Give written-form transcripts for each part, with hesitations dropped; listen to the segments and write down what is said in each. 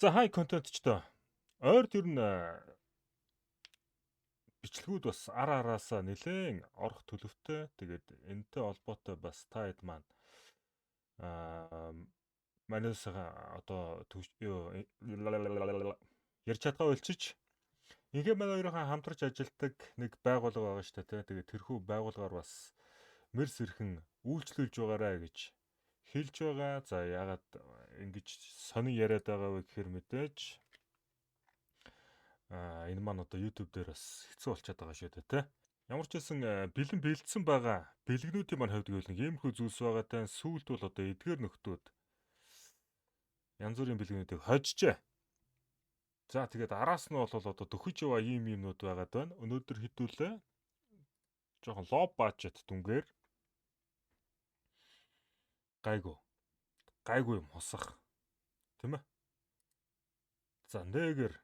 За хай контентчтой. Ойрд ер нь бичлэгүүд бас араасаа нэлээн орох төлөвтэй. Тэгээд энэтэй холбоотой бас та хэд маань манайсаа одоо ярьж чадгаа болчих. Ингээ манай хоёрын хамтарч ажилладаг нэг байгууллага байгаа шүү дээ. Тэгээд тэрхүү байгууллагаар бас мэрс ирхэн үйлчлүүлж байгаарэ гэж хэлж байгаа. За ягаад ингэж сонин яриад байгаа вэ гэхээр мэдээж энэ маань одоо YouTube дээр бас хэцүү болчиход байгаа шүү дээ, тэ. Ямар ч байсан бэлэн бэлдсэн байгаа. Бэлгнүүдийн маань хувьд гэвэл нэг иймэрхүү зүйлс байгаа тань сүүлд бол одоо эдгээр нөхдүүд янз бүрийн бэлгнүүдийг хожжээ. За тэгээд араас нь бол одоо дөхөж яваа юмнууд байгаад байна. Өнөөдөр хэдүүлээ жоохон low budget дүнгээр гайгүй юм хосах. Тийм ээ. За нээгэр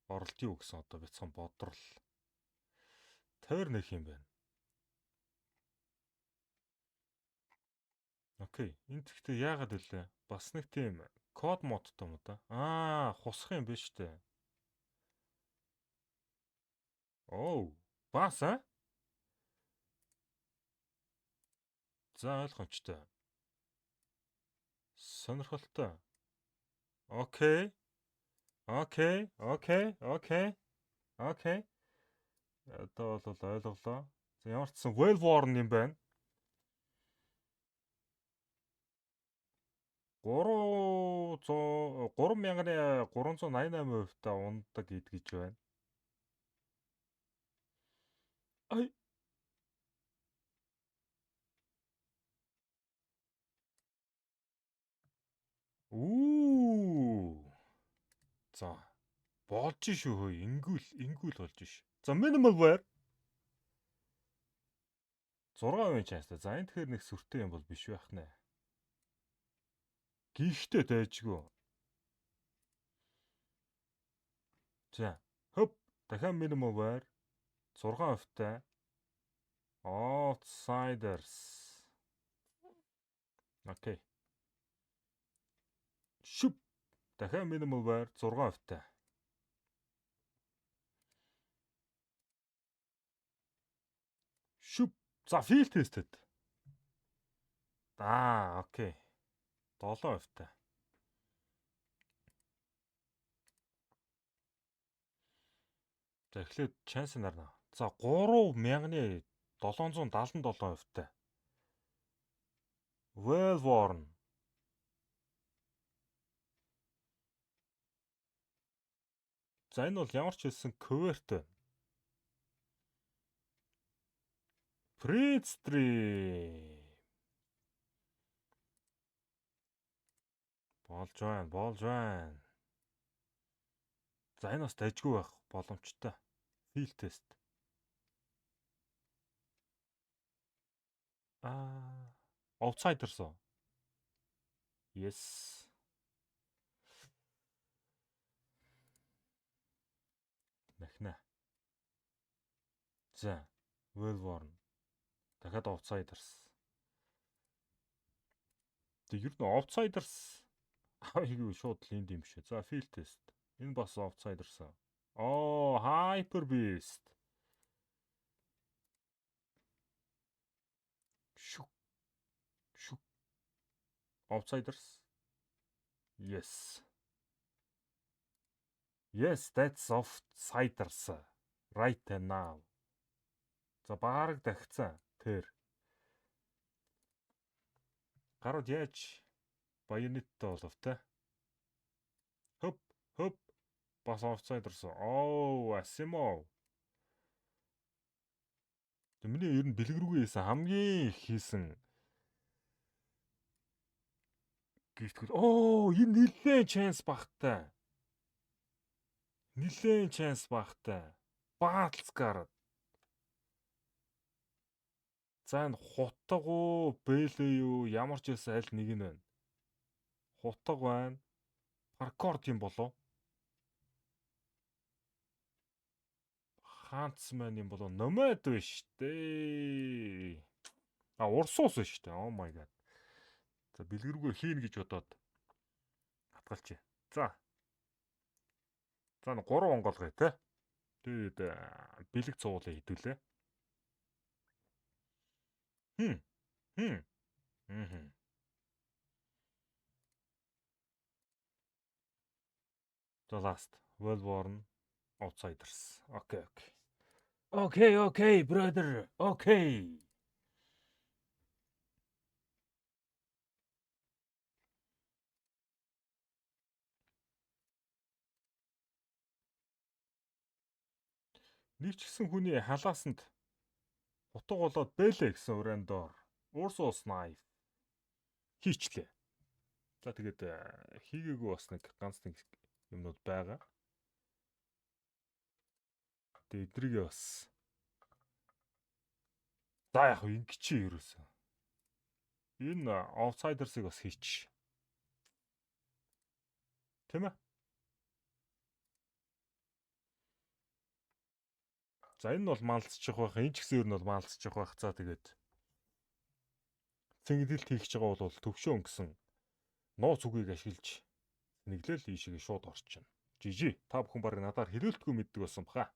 оролтын үг гэсэн одоо бяцхан бодрол тавир нэх юм байна. Окей. Энд гэхдээ яагаад вүлээ? Бас нэг тийм код модтой юм да. Хусах юм биш үү? Оо, бас За ойлгомжтой. Сонирхолтой. Окей. Одоо бол ойлголоо. За ямар ч сан well worn юм байна. 3388% та ундаг гэж байна. Ай. За болж шүү хөө ингүүл болж ш. За minimal wear 6% чанастай. За энэ тэгэхээр нэг сүртэй юм бол биш байх нэ. Гихтэй дайжгүй. За хөп дахиад minimal wear 6% та outsiders. Окей. Шүп дахиад minimal wear 6% та. Шүп. За field tested. Окей. 7% та. За эхлээд chance нарна. За 3777% та. Well worn. За энэ бол ямар ч хэлсэн covert. Предстри. Болж байна. За энэ бас дайжгүй байх боломжтой. Field test. Outsiders. Yes. Нахна. За, well worn. Дахиад outsiders. Тэг ер нь outsiders аюу шууд л энд юм шиг. За, field test. Энэ бас outsiders. Hyper beast. Шүк. Outsiders. Yes. Yes, that's outsiders. Right now. За баараг дахицсан. Тэр. Гарууд яаж баяниттай болов те? Хөп. Бас outsiders. Asimo. Миний ер нь бэлэг рүүгээ хийсэн хамгийн их хийсэн гихтгэл. Энэ нилээн chance багтай. Баатлцгаар. За энэ хутга уу, бэлээ юу, ямар ч байсан аль нэг нь байна. Хутга байна. Паркорд юм болов? Хантсман юм болов? Номад биш дээ. Урсуус биш дээ. Oh my god. За бэлгэрүүгээ хийн гэж бодоод хатгалчих. За За 3 онголгоё те. Тэгээд бэлэг цуулаа хідүүлээ. Хм. Мм. The Last World Outsiders. Окей, brother. Окей. Нэг ч гэсэн хүний халаасанд утга болоод бэлээ гэсэн урандор. Урсус Knife хийчлээ. За тэгээд хийгээгүй бас нэг ганц нэг юмнууд байгаа. Тэгээд эдрийгээ бас за яг ингэ чи ерөөсөө. Энэ Outsiders-ыг бас хийч. Тэ мэ? За энэ бол маалцчих байх. Энэ ч гэсэн ер нь бол маалцчих байх. За тэгээд цэнгэлэлт хийх гэж байгаа бол төвшөө өнгөсөн нууц үгийг ашиглаж нэглэл ийшээ шууд орчихно. Жижи та бүхэн баг надаар хэлүүлтгүй мэддэг болсон баха.